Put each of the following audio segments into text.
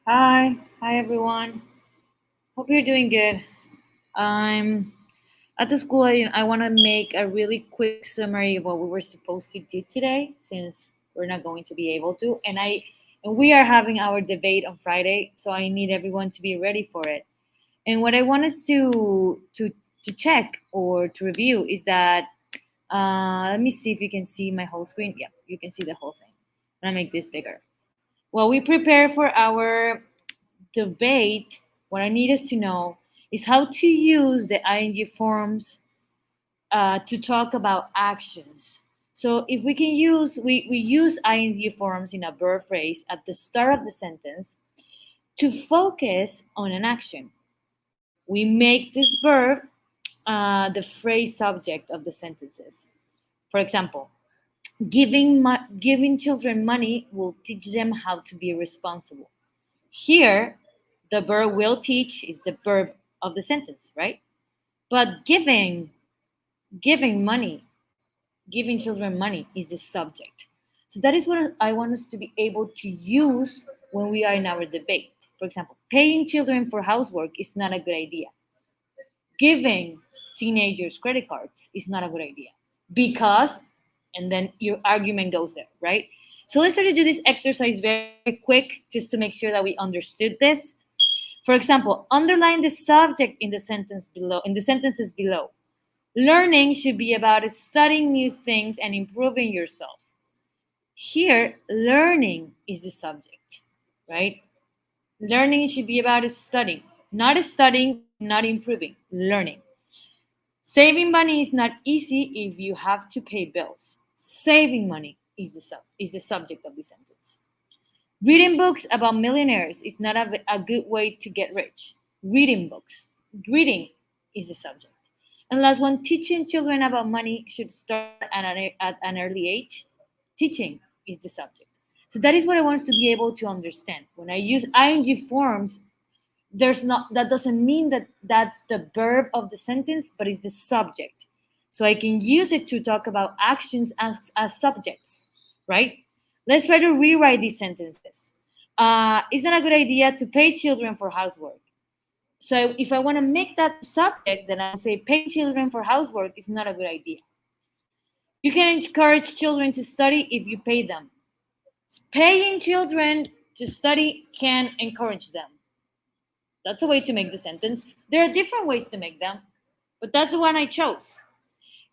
Hi everyone. Hope you're doing good. I'm at the school. I want to make a really quick summary of what we were supposed to do today, since we're not going to be able to. And we are having our debate on Friday, so I need everyone to be ready for it. And what I want us to check or to review is that let me see if you can see my whole screen. Yeah, you can see the whole thing. I'm gonna make this bigger. While we prepare for our debate, what I need us to know is how to use the ing forms to talk about actions. So if we can use, we use ing forms in a verb phrase at the start of the sentence to focus on an action. We make this verb the phrase subject of the sentences. For example, giving children money will teach them how to be responsible. Here, the verb will teach is the verb of the sentence, right? But giving money, giving children money is the subject. So that is what I want us to be able to use when we are in our debate. For example, paying children for housework is not a good idea. Giving teenagers credit cards is not a good idea because, and then your argument goes there, right? So let's try to do this exercise very quick just to make sure that we understood this. For example, underline the subject in the sentence below, in the sentences below. Learning should be about studying new things and improving yourself. Here, learning is the subject, right? Learning should be about studying, not improving, learning. Saving money is not easy if you have to pay bills. Saving money is the subject of the sentence. Reading books about millionaires is not a good way to get rich. Reading books. Reading is the subject. And last one, teaching children about money should start at an early age. Teaching is the subject. So that is what I want us to be able to understand. When I use ing forms, there's not that doesn't mean that that's the verb of the sentence, but it's the subject. So I can use it to talk about actions as subjects, right? Let's try to rewrite these sentences. It's not a good idea to pay children for housework. So if I want to make that the subject, then I'll say paying children for housework is not a good idea. You can encourage children to study if you pay them. Paying children to study can encourage them. That's a way to make the sentence. There are different ways to make them, but that's the one I chose.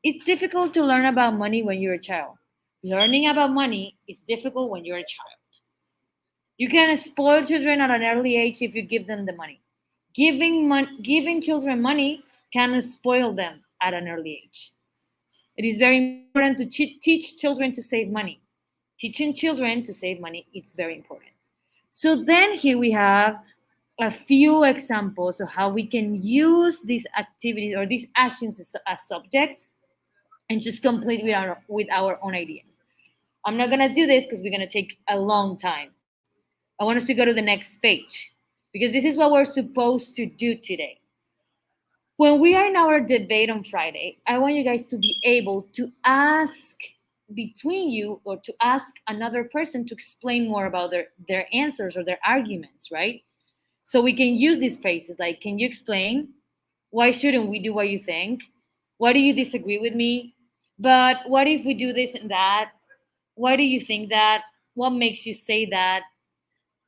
It's difficult to learn about money when you're a child. Learning about money is difficult when you're a child. You can spoil children at an early age if you give them the money. Giving children money can spoil them at an early age. It is very important to teach children to save money. Teaching children to save money is very important. So then here we have a few examples of how we can use these activities or these actions as subjects and just complete with our own ideas. I'm not gonna do this because we're gonna take a long time. I want us to go to the next page because this is what we're supposed to do today. When we are in our debate on Friday, I want you guys to be able to ask between you or to ask another person to explain more about their answers or their arguments, right? So we can use these phrases like, can you explain? Why shouldn't we do what you think? Why do you disagree with me? But what if we do this and that? Why do you think that? What makes you say that?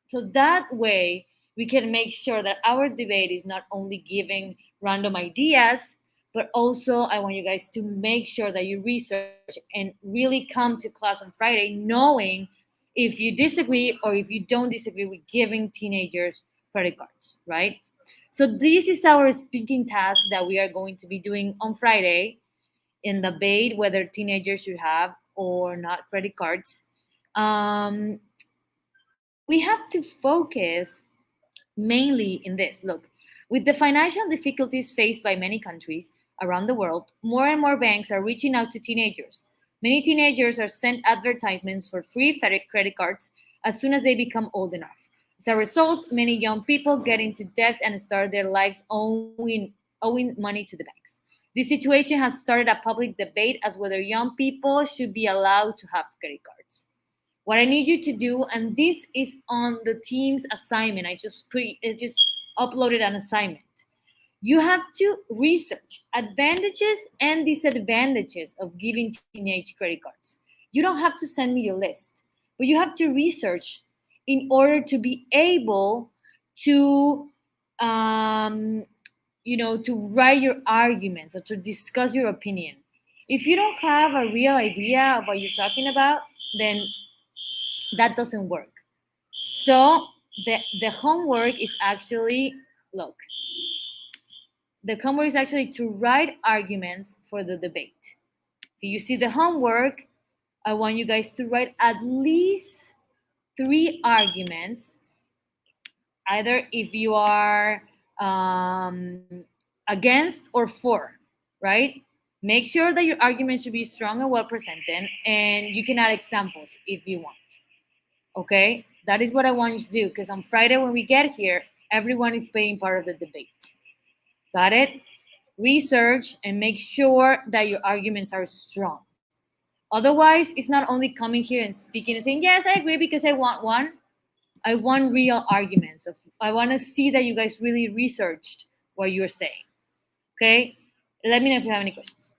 So that way, we can make sure that our debate is not only giving random ideas, but also I want you guys to make sure that you research and really come to class on Friday knowing if you disagree or if you don't disagree with giving teenagers credit cards, right? So this is our speaking task that we are going to be doing on Friday in the debate whether teenagers should have or not credit cards. Um, we have to focus mainly in this. Look, with the financial difficulties faced by many countries around the world, more and more banks are reaching out to teenagers. Many teenagers are sent advertisements for free credit cards as soon as they become old enough. As a result, many young people get into debt and start their lives owing money to the banks. This situation has started a public debate as whether young people should be allowed to have credit cards. What I need you to do, and this is on the team's assignment. I just uploaded an assignment. You have to research advantages and disadvantages of giving teenage credit cards. You don't have to send me your list, but you have to research in order to be able to, um, to write your arguments or to discuss your opinion. If you don't have a real idea of what you're talking about, then that doesn't work. So the homework is actually, look, the homework is actually to write arguments for the debate. If you see the homework, I want you guys to write at least 3 arguments, either if you are against or for, right? Make sure that your argument should be strong and well presented, and you can add examples if you want. Okay? That is what I want you to do, because on Friday when we get here, everyone is playing part of the debate. Got it? Research and make sure that your arguments are strong. Otherwise, it's not only coming here and speaking and saying, yes, I agree because I want one. I want real arguments. I want to see that you guys really researched what you're saying. Okay? Let me know if you have any questions.